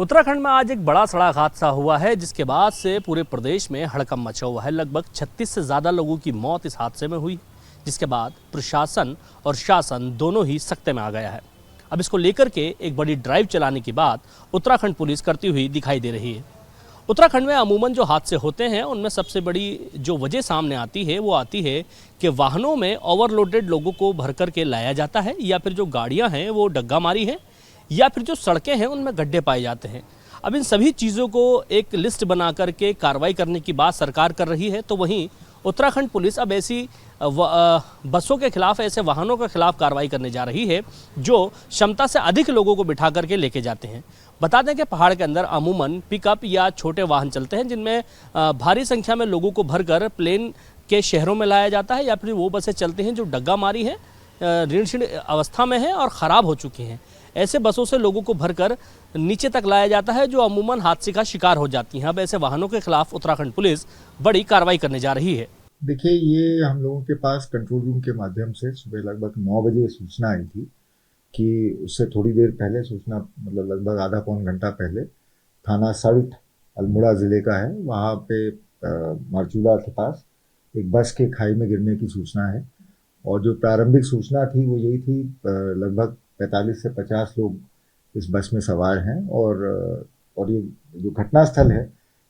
उत्तराखंड में आज एक बड़ा सड़क हादसा हुआ है जिसके बाद से पूरे प्रदेश में हड़कंप मचा हुआ है। लगभग 36 से ज़्यादा लोगों की मौत इस हादसे में हुई, जिसके बाद प्रशासन और शासन दोनों ही सख्ते में आ गया है। अब इसको लेकर के एक बड़ी ड्राइव चलाने की बात उत्तराखंड पुलिस करती हुई दिखाई दे रही है। उत्तराखंड में अमूमन जो हादसे होते हैं उनमें सबसे बड़ी जो वजह सामने आती है वो आती है कि वाहनों में ओवरलोडेड लोगों को भर कर के लाया जाता है, या फिर जो गाड़ियाँ हैं वो डग्गा मारी हैं, या फिर जो सड़कें हैं उनमें गड्ढे पाए जाते हैं। अब इन सभी चीज़ों को एक लिस्ट बना करके कार्रवाई करने की बात सरकार कर रही है, तो वहीं उत्तराखंड पुलिस अब ऐसी बसों के खिलाफ, ऐसे वाहनों के खिलाफ कार्रवाई करने जा रही है जो क्षमता से अधिक लोगों को बिठा करके लेके जाते हैं। बता दें कि पहाड़ के अंदर अमूमन पिकअप या छोटे वाहन चलते हैं जिनमें भारी संख्या में लोगों को भरकर प्लेन के शहरों में लाया जाता है, या फिर वो बसें चलती हैं जो डग्गा मारी हैं, ऋण क्षीण अवस्था में हैं और ख़राब हो चुकी हैं। ऐसे बसों से लोगों को भरकर नीचे तक लाया जाता है जो अमूमन हादसे का शिकार हो जाती हैं। अब ऐसे वाहनों के खिलाफ उत्तराखंड पुलिस बड़ी कार्रवाई करने जा रही है। देखिए, ये हम लोगों के पास कंट्रोल रूम के माध्यम से सुबह लगभग 9 बजे सूचना आई थी कि उससे थोड़ी देर पहले सूचना, मतलब लगभग आधा पौन घंटा पहले, थाना सल्ट अल्मोड़ा ज़िले का है, वहाँ पे मारचूला के पास एक बस के खाई में गिरने की सूचना है। और जो प्रारंभिक सूचना थी वो यही थी, लगभग 45 से 50 लोग इस बस में सवार हैं। और ये जो घटना स्थल है,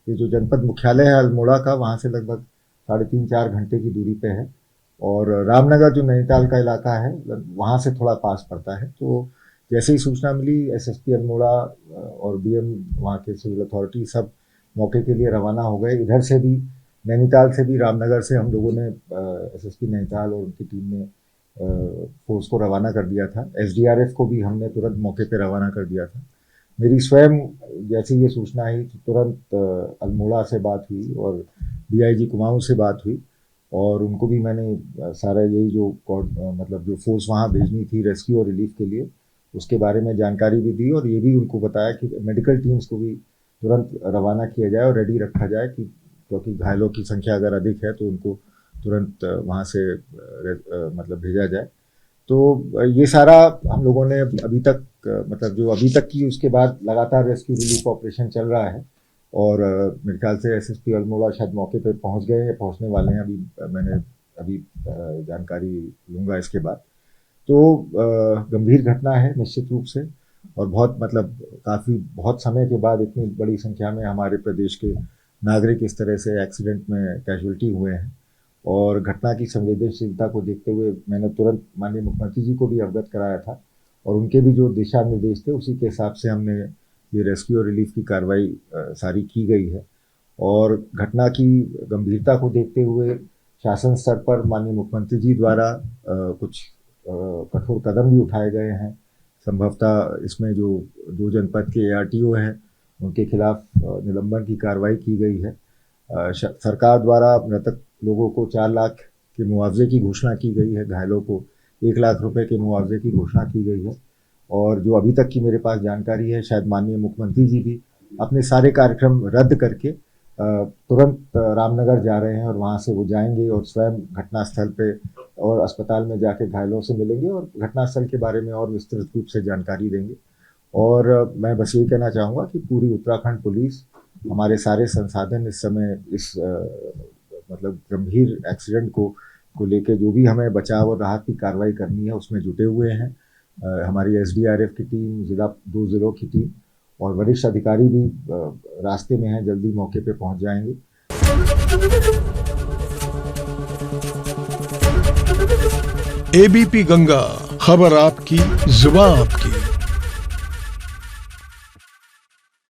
ये जो जनपद मुख्यालय है अल्मोड़ा का, वहाँ से लगभग 3.5-4 घंटे की दूरी पे है। और रामनगर जो नैनीताल का इलाका है वहाँ से थोड़ा पास पड़ता है। तो जैसे ही सूचना मिली, एसएसपी अल्मोड़ा और डीएम वहाँ के सिविल अथॉरिटी सब मौके के लिए रवाना हो गए। इधर से भी, नैनीताल से भी, रामनगर से हम लोगों ने एसएसपी नैनीताल और उनकी टीम ने फोर्स को रवाना कर दिया था। एसडीआरएफ को भी हमने तुरंत मौके पे रवाना कर दिया था। मेरी स्वयं जैसे ये सूचना आई तो तुरंत अल्मोड़ा से बात हुई और डीआईजी कुमाऊं से बात हुई, और उनको भी मैंने सारा यही जो मतलब जो फोर्स वहाँ भेजनी थी रेस्क्यू और रिलीफ के लिए, उसके बारे में जानकारी भी दी। और ये भी उनको बताया कि मेडिकल टीम्स को भी तुरंत रवाना किया जाए और रेडी रखा जाए, कि क्योंकि घायलों की संख्या अगर अधिक है तो उनको तुरंत वहाँ से मतलब भेजा जाए। तो ये सारा हम लोगों ने अभी तक, मतलब जो अभी तक की, उसके बाद लगातार रेस्क्यू रिलीफ ऑपरेशन चल रहा है। और मेरे ख्याल से एसएसपी अल्मोड़ा शायद मौके पे पहुंच गए हैं, पहुंचने वाले हैं। मैंने अभी जानकारी लूँगा इसके बाद। तो गंभीर घटना है निश्चित रूप से, और बहुत समय के बाद इतनी बड़ी संख्या में हमारे प्रदेश के नागरिक इस तरह से एक्सीडेंट में कैजुअल्टी हुए हैं। और घटना की संवेदनशीलता को देखते हुए मैंने तुरंत माननीय मुख्यमंत्री जी को भी अवगत कराया था, और उनके भी जो दिशा निर्देश थे उसी के हिसाब से हमने ये रेस्क्यू और रिलीफ की कार्रवाई सारी की गई है। और घटना की गंभीरता को देखते हुए शासन स्तर पर माननीय मुख्यमंत्री जी द्वारा कुछ कठोर कदम भी उठाए गए हैं। संभवतः इसमें जो 2 जनपद के ARTO हैं उनके खिलाफ निलंबन की कार्रवाई की गई है। सरकार द्वारा मृतक लोगों को 4 लाख के मुआवजे की घोषणा की गई है, घायलों को 1 लाख रुपए के मुआवजे की घोषणा की गई है। और जो अभी तक की मेरे पास जानकारी है, शायद माननीय मुख्यमंत्री जी भी अपने सारे कार्यक्रम रद्द करके तुरंत रामनगर जा रहे हैं, और वहाँ से वो जाएंगे और स्वयं घटनास्थल पे और अस्पताल में जाके घायलों से मिलेंगे और घटनास्थल के बारे में और विस्तृत रूप से जानकारी देंगे। और मैं बस यही कहना चाहूँगा कि पूरी उत्तराखंड पुलिस, हमारे सारे संसाधन इस समय इस मतलब गंभीर एक्सीडेंट को लेके जो भी हमें बचाव और राहत की कार्रवाई करनी है उसमें जुटे हुए हैं। हमारी एसडीआरएफ की टीम, 2 जिलों की टीम और वरिष्ठ अधिकारी भी रास्ते में हैं, जल्दी मौके पे पहुंच जाएंगे। एबीपी गंगा, खबर आपकी, जुबान आपकी।